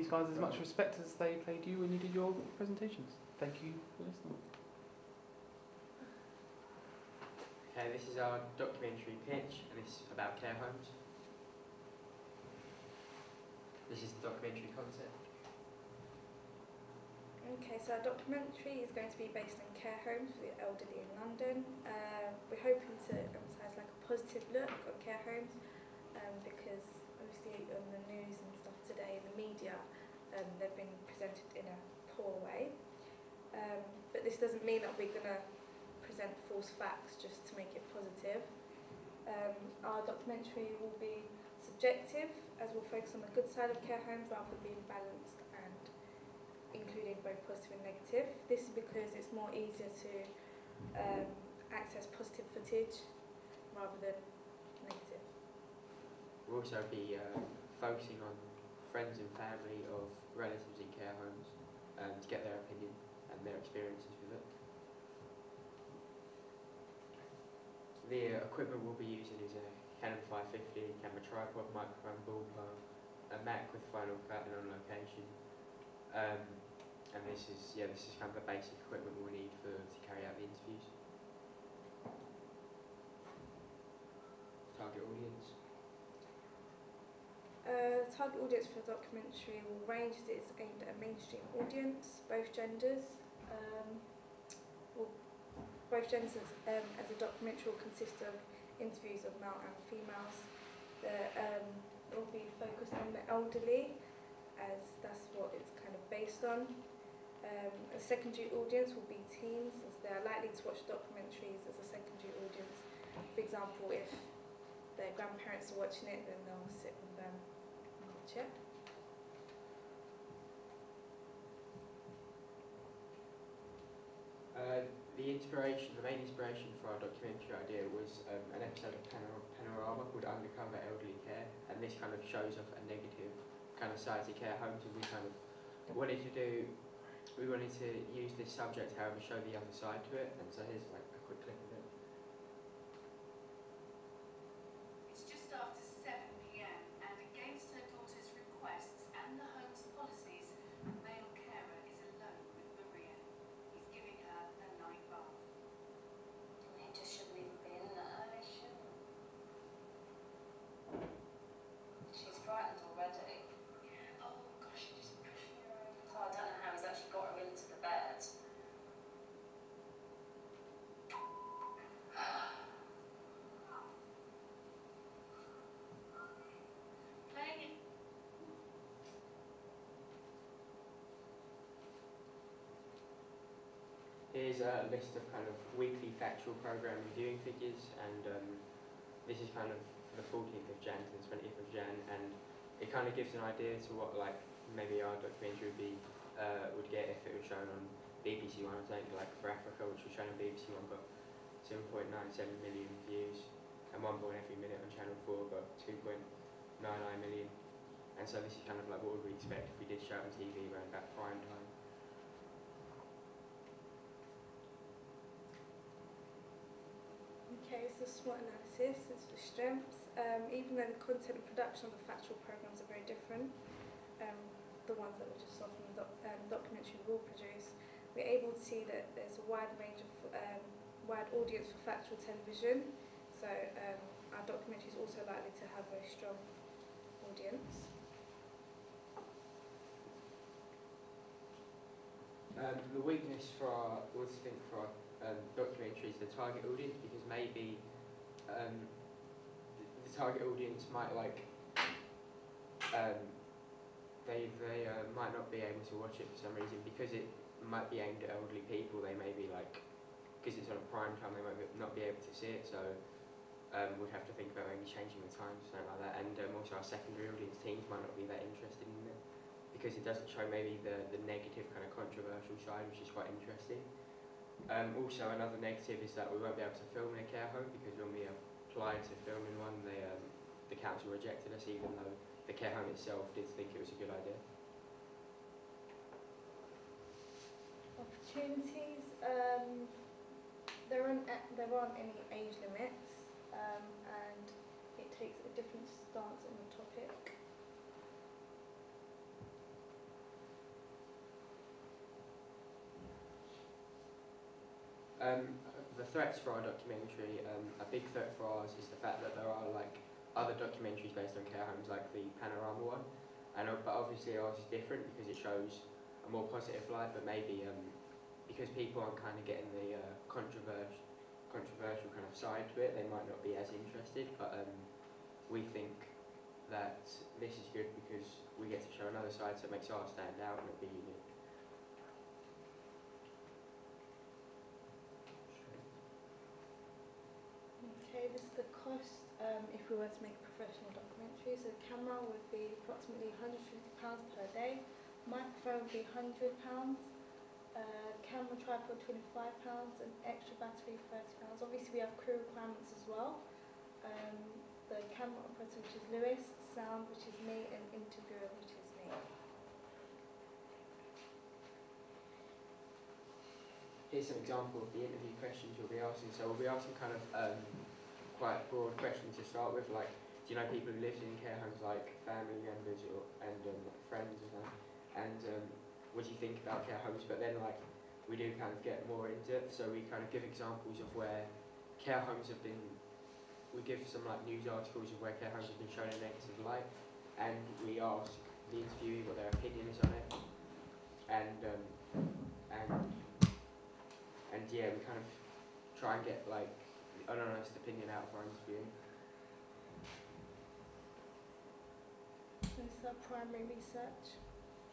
guys as much respect as they played you when you did your presentations. Thank you for listening. Okay, this is our documentary pitch, and it's about care homes. This is the documentary concept. Okay, so our documentary is going to be based on care homes for the elderly in London. We're hoping to emphasise like a positive look on care homes because obviously on the news and stuff today in the media they've been presented in a poor way. But this doesn't mean that we're going to present false facts just to make it positive. Our documentary will be subjective as we'll focus on the good side of care homes rather than being balanced and including both positive and negative. This is because it's more easier to access positive footage rather than negative. We'll also be focusing on friends and family of relatives in care homes to get their opinion and their experiences with it. The equipment we'll be using is a Canon 550, camera tripod, microphone, ballpark, a Mac with Final Cut and on location. And this is kind of the basic equipment we'll need to carry out the interviews. Target audience. Target audience for the documentary will range as it's aimed at a mainstream audience, both genders. As a documentary will consist of interviews of male and females. It will be focused on the elderly, as that's what it's kind of based on. A secondary audience will be teens, as they are likely to watch documentaries as a secondary audience. For example, if their grandparents are watching it, then they'll sit with them and watch it. The main inspiration for our documentary idea was an episode of Panorama called Undercover Elderly Care, and this kind of shows off a negative kind of side to care homes, and we wanted to use this subject, however, show the other side to it, and so here's like a quick clip of it. It's just after 7 p.m. and against her daughter's requests and the home's policies, a male carer is alone with Maria. He's giving her a night bath. He just shouldn't even be in there, they shouldn't. She's frightened already. Yeah, oh gosh, you're just pushing her over. So I don't know how he's actually got her into the bed. Playing it. Here's a list of kind of weekly factual programme viewing figures, and this is kind of the 14th of Jan to the 20th of Jan, and it kind of gives an idea to what like maybe our documentary would get if it was shown on BBC One. I think like for Africa, which was shown on BBC One, got 7.97 million views, and One Born Every Minute on Channel 4 got 2.99 million. And so this is kind of like what would we expect if we did show it on TV around about prime time. Okay, so SWOT analysis is the strengths. Even though the content and production of the factual programmes are very different, the ones that we just saw from the documentary we will produce, we're able to see that there's a wide range of wide audience for factual television. So our documentary is also likely to have a very strong audience. The weakness for our documentary is the target audience, because maybe the target audience might like they might not be able to watch it for some reason, because it might be aimed at elderly people. They may be like, because it's on a prime time, they might not be able to see it, so we'd have to think about maybe changing the time or something like that. And also our secondary audience, teens, might not be that interested in it, because it doesn't show maybe the negative kind of controversial side, which is quite interesting. Also another negative is that we won't be able to film in a care home, because when we applied to film in one, the council rejected us, even though the care home itself did think it was a good idea. Opportunities. There aren't any age limits, and it takes a different stance on the topic. The threats for our documentary, a big threat for ours is the fact that there are like other documentaries based on care homes, like the Panorama one, but obviously ours is different because it shows a more positive light. But maybe because people aren't kind of getting the controversial kind of side to it, they might not be as interested. But we think that this is good because we get to show another side, so it makes ours stand out and it'll be unique. Okay, this is the cost if we were to make a professional documentary. So the camera would be approximately £150 per day, microphone would be £100, camera tripod £25, and extra battery £30. Obviously we have crew requirements as well. The camera operator, which is Louie, sound, which is me, and interviewer, which is me. Here's an example of the interview questions you'll be asking. So we'll be asking kind of quite broad questions to start with, like, do you know people who lived in care homes, like family members and friends and that? And what do you think about care homes? But then, like, we do kind of get more in depth, so we kind of give examples of where care homes have been. We give some like news articles of where care homes have been shown in a negative light, and we ask the interviewee what their opinion is on it, and yeah, we kind of try and get like an honest opinion out of our interview. This is our primary research.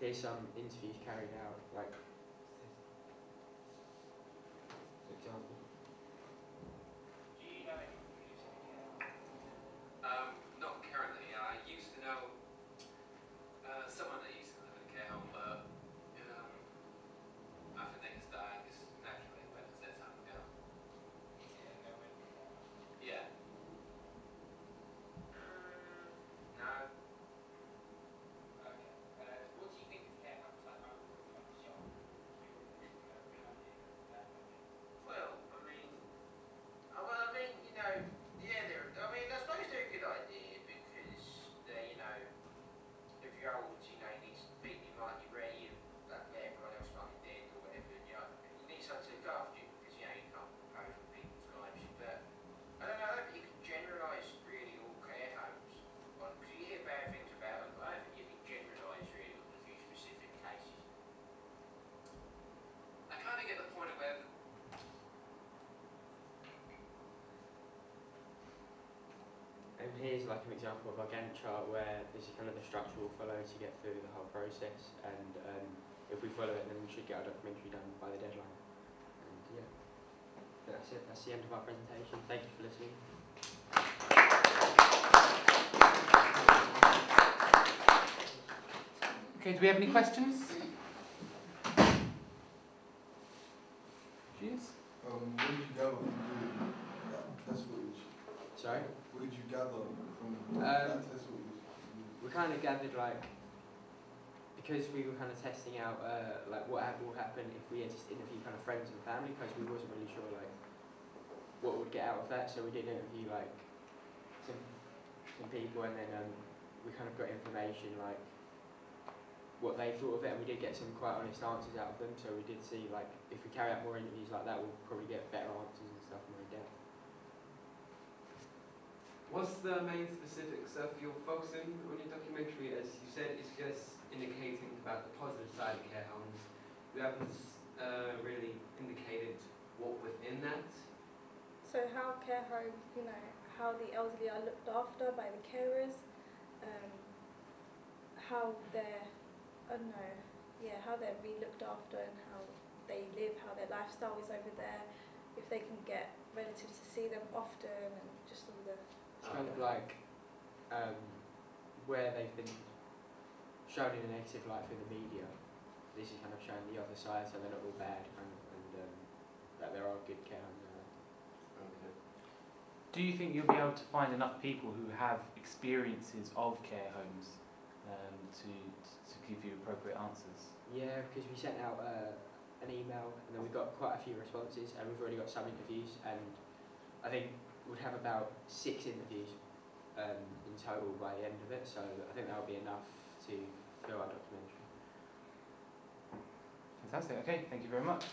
Here's some interviews carried out, like, for example. Do you know anyone who lives in a care home? Not currently. I used to know someone that used to live in a care home, but I think they just died just naturally when it's that time ago. Yeah, no one in the care home. Yeah. No. Okay. What do you think of care homes like overall from your Well, I mean, you know, yeah, I suppose they're a good idea because they, you know, if you're old, you know, you need people you might be ready, everyone else might be dead or whatever, and you need someone to look after you because, you know, you can't propose for people's lives. But I don't know, I don't think you can generalise really all care homes, because you hear bad things about them, but I don't think you can generalise really on a few specific cases. I kind of get the point of where And here's like an example of our Gantt chart where this is kind of the structure we'll follow to get through the whole process, and if we follow it then we should get our documentary done by the deadline. And yeah, that's it, that's the end of our presentation. Thank you for listening. Okay, do we have any questions? Cheers. What did you gather from doing that test footage? Sorry? What did you gather from that test footage? We kind of gathered, like, because we were kind of testing out like what will happen if we had just interview kind of friends and family, because we wasn't really sure like what would get out of that. So we did interview like some people, and then we kind of got information like what they thought of it, and we did get some quite honest answers out of them. So we did see like if we carry out more interviews like that, we'll probably get better answers and stuff more in depth. What's the main specific stuff you're focusing on your documentary? As you said, it's just indicating about the positive side of care homes. You haven't really indicated what within that. So how care homes, you know, how the elderly are looked after by the carers, how they're, I don't know, yeah, how they're really looked after and how they live, how their lifestyle is over there, if they can get relatives to see them often, and just all the... It's kind of like where they've been shown in a negative light through the media. This is kind of showing the other side, so they're not all bad, kind of, and that there are good care homes there. Okay. Do you think you'll be able to find enough people who have experiences of care homes to give you appropriate answers? Yeah, because we sent out an email, and then we got quite a few responses, and we've already got some interviews, and I think we'd have about 6 interviews in total by the end of it, so I think that'll be enough to fill our documentary. Fantastic. Okay, thank you very much.